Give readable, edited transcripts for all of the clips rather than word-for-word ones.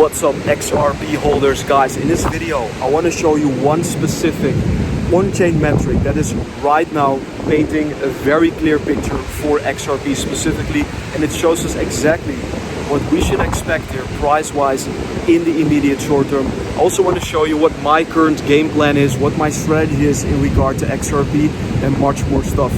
What's up XRP holders? Guys, in this video I want to show you one specific on-chain metric that is right now painting a very clear picture for XRP specifically, and it shows us exactly what we should expect here price-wise in the immediate short term. I also want to show you what my current game plan is, what my strategy is in regard to XRP, and much more stuff.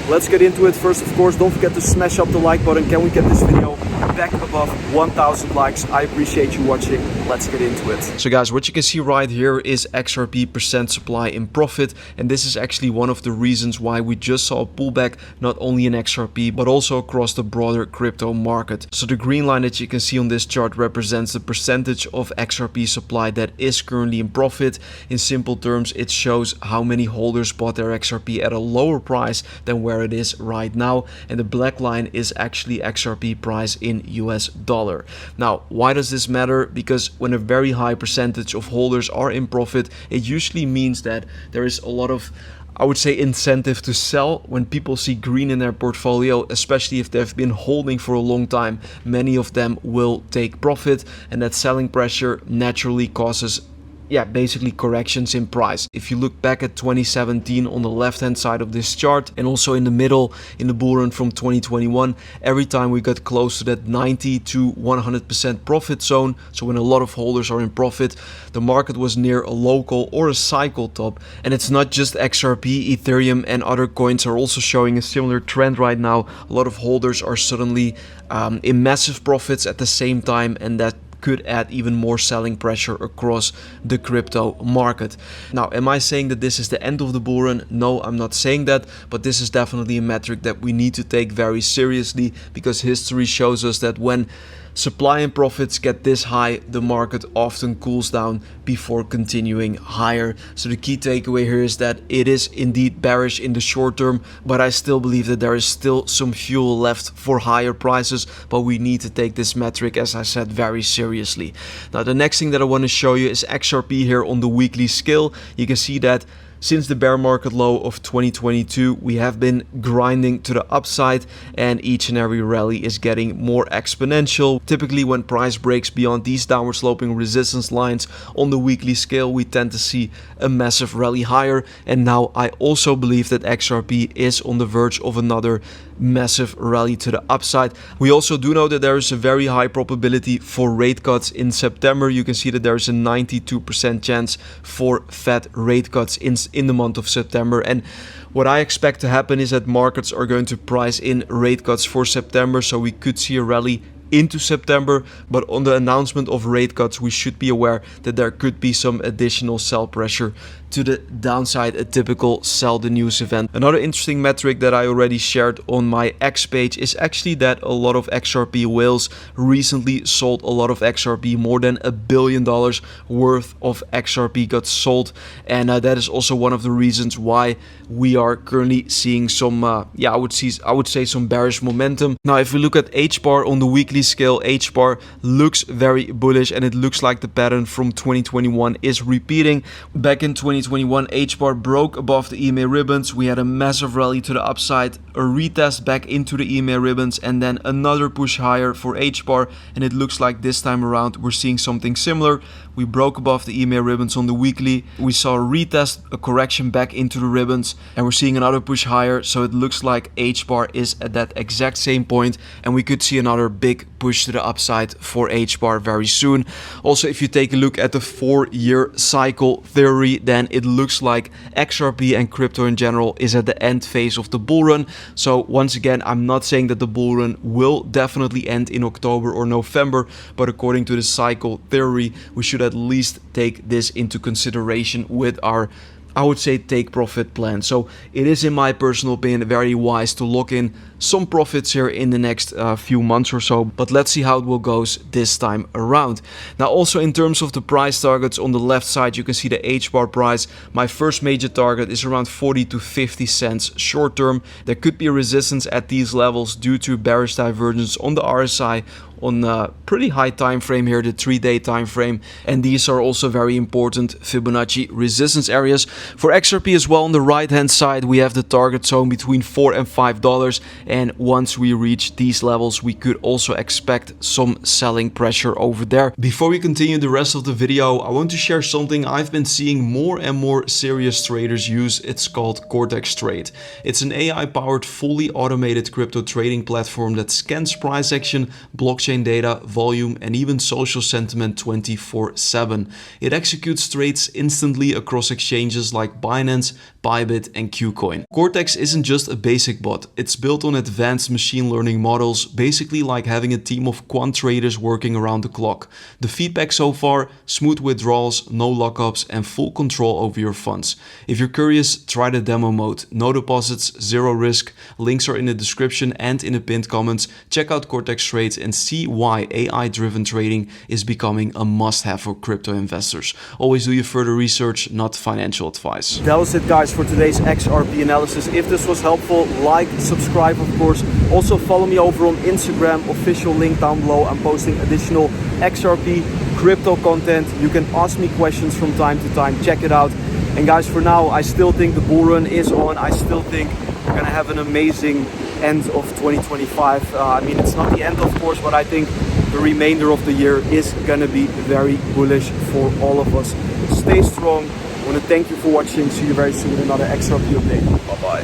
Let's get into it. First, of course, don't forget to smash up the like button. Can we get this video back above 1,000 likes? I appreciate you watching. Let's get into it. So guys, what you can see right here is XRP percent supply in profit, and this is actually one of the reasons why we just saw a pullback not only in XRP but also across the broader crypto market. So the green line that you can see on this chart represents the percentage of XRP supply that is currently in profit. In simple terms, it shows how many holders bought their XRP at a lower price than where it is right now, and the black line is actually XRP price in US dollar. Now, why does this matter? Because when a very high percentage of holders are in profit, it usually means that there is a lot of, I would say, incentive to sell. When people see green in their portfolio, especially if they've been holding for a long time, many of them will take profit, and that selling pressure naturally causes basically corrections in price. If you look back at 2017 on the left hand side of this chart, and also in the middle in the bull run from 2021, every time we got close to that 90 to 100% profit zone, so when a lot of holders are in profit, the market was near a local or a cycle top. And it's not just XRP, Ethereum and other coins are also showing a similar trend right now. A lot of holders are suddenly in massive profits at the same time, and that could add even more selling pressure across the crypto market. Now, am I saying that this is the end of the bull run? No, I'm not saying that, but this is definitely a metric that we need to take very seriously, because history shows us that when supply and profits get this high, the market often cools down before continuing higher. So the key takeaway here is that it is indeed bearish in the short term, but I still believe that there is still some fuel left for higher prices, but we need to take this metric, as I said, very seriously. Now, the next thing that I want to show you is XRP here on the weekly scale. You can see that since the bear market low of 2022, we have been grinding to the upside, and each and every rally is getting more exponential. Typically, when price breaks beyond these downward sloping resistance lines on the weekly scale, we tend to see a massive rally higher. And now I also believe that XRP is on the verge of another massive rally to the upside. We also do know that there is a very high probability for rate cuts in September. You can see that there is a 92% chance for Fed rate cuts in the month of September. And what I expect to happen is that markets are going to price in rate cuts for September, so we could see a rally into September. But on the announcement of rate cuts, we should be aware that there could be some additional sell pressure to the downside, a typical sell the news event. Another interesting metric that I already shared on my X page is actually that a lot of XRP whales recently sold a lot of XRP. More than $1 billion worth of XRP got sold, and that is also one of the reasons why we are currently seeing some I would say some bearish momentum. Now, if we look at H-bar on the weekly scale, H-bar looks very bullish, and it looks like the pattern from 2021 is repeating. Back in 2021, H-bar broke above the EMA ribbons. We had a massive rally to the upside, a retest back into the EMA ribbons, and then another push higher for H-bar. And it looks like this time around we're seeing something similar. We broke above the EMA ribbons on the weekly. We saw a retest, a correction back into the ribbons, and we're seeing another push higher. So it looks like H-bar is at that exact same point, and we could see another big push to the upside for H-bar very soon. Also, if you take a look at the 4-year cycle theory, then it looks like XRP and crypto in general is at the end phase of the bull run. So once again, I'm not saying that the bull run will definitely end in October or November, but according to the cycle theory, we should at least take this into consideration with our, I would say, take profit plan. So it is, in my personal opinion, very wise to lock in some profits here in the next few months or so, but let's see how it will go this time around. Now, also in terms of the price targets, on the left side you can see the H-bar price. My first major target is around 40 to 50 cents short term. There could be a resistance at these levels due to bearish divergence on the RSI on a pretty high time frame here, the 3-day time frame, and these are also very important Fibonacci resistance areas. For XRP as well, on the right hand side we have the target zone between $4 and $5, and once we reach these levels we could also expect some selling pressure over there. Before we continue the rest of the video, I want to share something I've been seeing more and more serious traders use. It's called Cortex Trade. It's an AI powered fully automated crypto trading platform that scans price action, blockchain data, volume and even social sentiment 24/7. It executes trades instantly across exchanges like Binance, Bybit and KuCoin. Cortex isn't just a basic bot, it's built on advanced machine learning models, basically like having a team of quant traders working around the clock. The feedback so far: smooth withdrawals, no lockups and full control over your funds. If you're curious, try the demo mode. No deposits, zero risk. Links are in the description and in the pinned comments. Check out Cortex Trade and see why AI-driven trading is becoming a must-have for crypto investors. Always do your further research, not financial advice. That was it, guys, for today's XRP analysis. If this was helpful, like, subscribe of course. Also follow me over on Instagram, official link down below. I'm posting additional XRP crypto content. You can ask me questions from time to time. Check it out. And guys, for now, I still think the bull run is on. I still think we're gonna have an amazing end of 2025. I mean, it's not the end of course, but I think the remainder of the year is gonna be very bullish for all of us. Stay strong. I want to thank you for watching. See you very soon in another XRP update. Bye bye.